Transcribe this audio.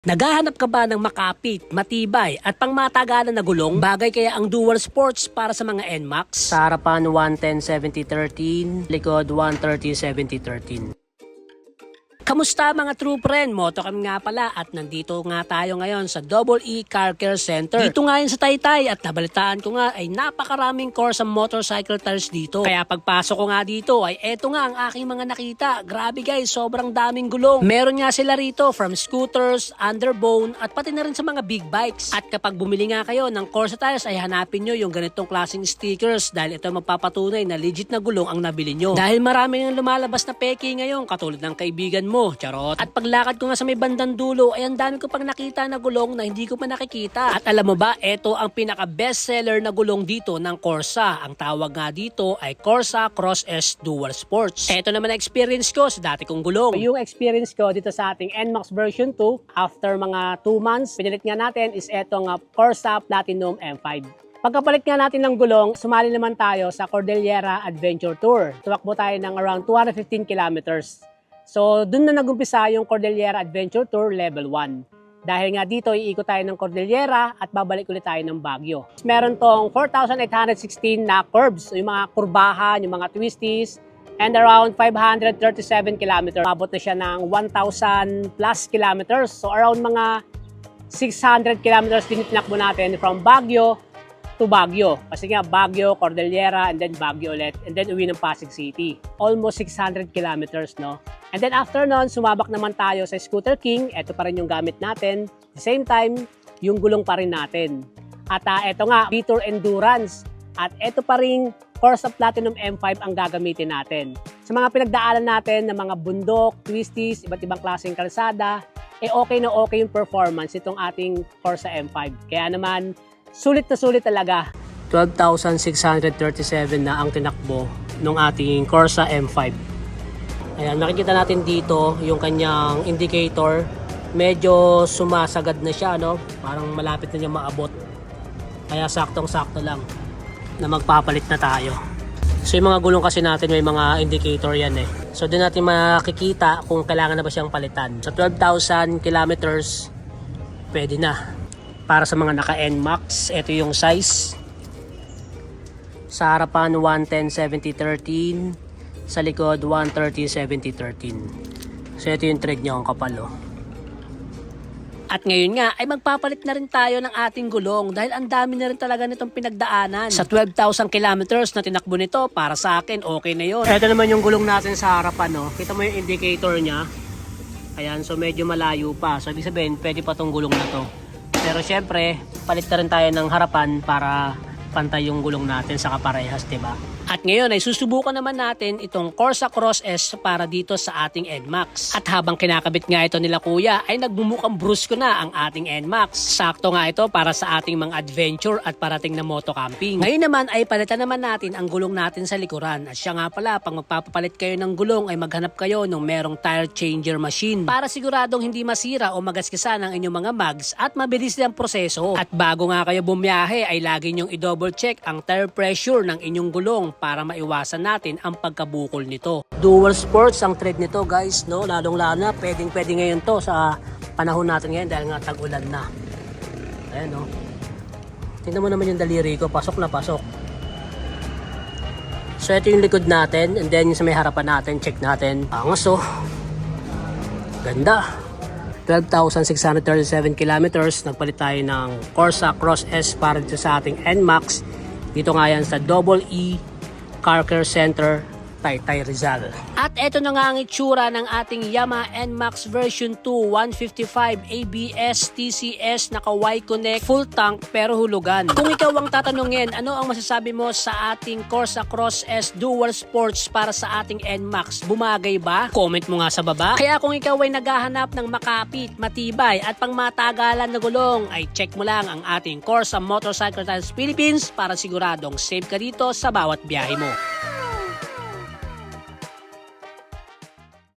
Naghahanap ka ba ng makapit, matibay at pangmatagalan na gulong? Bagay kaya ang Dual Sports para sa mga NMAX? Sa harapan 110-70-13, likod 130-70-13. Kamusta mga true friend? Motocam nga pala at nandito nga tayo ngayon sa Double E Car Care Center. Dito nga yun sa Taytay at nabalitaan ko nga ay napakaraming Corsa motorcycle tires dito. Kaya pagpasok ko nga dito ay eto nga ang aking mga nakita. Grabe guys, sobrang daming gulong. Meron nga sila rito from scooters, underbone at pati na rin sa mga big bikes. At kapag bumili nga kayo ng Corsa tires ay hanapin nyo yung ganitong klaseng stickers dahil ito magpapatunay na legit na gulong ang nabili nyo. Dahil marami nang lumalabas na peke ngayon katulad ng kaibigan mo. Charot. At paglakad ko nga sa may bandang dulo ay ang dami ko pang nakita na gulong na hindi ko pa nakikita. At alam mo ba, ito ang pinaka best seller na gulong dito ng Corsa. Ang tawag nga dito ay Corsa Cross S Dual Sports. Ito naman ang experience ko sa dati kong gulong. Yung experience ko dito sa ating NMAX version 2, after mga 2 months, pinilit nga natin is etong Corsa Platinum M5. Pagkapalit nga natin ng gulong, sumali naman tayo sa Cordillera Adventure Tour. Tumakbo tayo ng around 215 kilometers. So, dun na nagumpisa yung Cordillera Adventure Tour Level 1. Dahil nga dito, iikot tayo ng Cordillera at babalik ulit tayo ng Baguio. Meron tong 4,816 na curves, yung mga kurbahan, yung mga twisties, and around 537 kilometers. Abot na siya ng 1,000 plus kilometers. So, around mga 600 kilometers din tinakbo natin from Baguio to Baguio. Kasi nga, Baguio, Cordillera, and then Baguio ulit, and then uwi ng Pasig City. Almost 600 kilometers, no? And then after nun, sumabak naman tayo sa Scooter King. Ito pa rin yung gamit natin. At the same time, yung gulong pa rin natin. At ito nga, Vitor Endurance. At ito pa rin, Corsa Platinum M5 ang gagamitin natin. Sa mga pinagdaanan natin ng mga bundok, twisties, iba't ibang klaseng kalsada, okay na okay yung performance itong ating Corsa M5. Kaya naman, sulit na sulit talaga. 12,637 na ang tinakbo ng ating Corsa M5. Ayan, nakikita natin dito yung kanyang indicator. Medyo sumasagad na siya, no? Parang malapit na niya maabot. Kaya saktong-sakto lang na magpapalit na tayo. So yung mga gulong kasi natin may mga indicator yan eh. So doon natin makikita kung kailangan na ba siyang palitan. Sa 12,000 kilometers, pwede na. Para sa mga naka-NMAX, ito yung size. Sa harapan 110-70-13, sa likod 130-70-13. So ito yung thread niya, ang kapal oh. At ngayon nga ay magpapalit na rin tayo ng ating gulong dahil ang dami na rin talaga nitong pinagdaanan. Sa 12,000 kilometers na tinakbo nito, para sa akin okay na yun. Ito naman yung gulong natin sa harapan oh. Kita mo yung indicator niya. Ayan, so medyo malayo pa. So ibig sabihin pwede pa tong gulong na to. Pero syempre, palit na rin tayo ng harapan para pantay yung gulong natin sa kaparehas, diba? At ngayon ay susubukan naman natin itong Corsa Cross S para dito sa ating NMAX. At habang kinakabit nga ito nila kuya ay nagbumukang brusko na ang ating NMAX. Sakto nga ito para sa ating mga adventure at parating na moto camping. Ngayon naman ay palitan naman natin ang gulong natin sa likuran. At siya nga pala, pag magpapapalit kayo ng gulong ay maghanap kayo ng merong tire changer machine para siguradong hindi masira o magaskisan ang inyong mga mags at mabilis ang proseso. At bago nga kayo bumiyahe ay lagi nyong i-double check ang tire pressure ng inyong gulong para maiwasan natin ang pagkabukol nito. Dual Sports ang tread nito guys, no? Lalong-lalo na pwede ngayon to sa panahon natin ngayon dahil nga tag-ulan na. Ayan no. Tingnan mo naman yung daliri ko, pasok na pasok. So ito yung likod natin and then yung sa may harapan natin, check natin. Angas oh. Ganda. 12,637 kilometers. Nagpalit tayo ng Corsa Cross S para dito sa ating NMAX. Dito nga yan sa Double E Car Care Center, Taytay, Rizal. At eto na nga ang itsura ng ating Yamaha NMAX version 2 155 ABS TCS naka Y-Connect full tank pero hulugan. Kung ikaw ang tatanungin, ano ang masasabi mo sa ating Corsa Cross S Dual Sports para sa ating NMAX? Bumagay ba? Comment mo nga sa baba. Kaya kung ikaw ay naghahanap ng makapit, matibay at pangmatagalan na gulong, ay check mo lang ang ating Corsa Motorcycle Tires Philippines para siguradong safe ka dito sa bawat biyahe mo.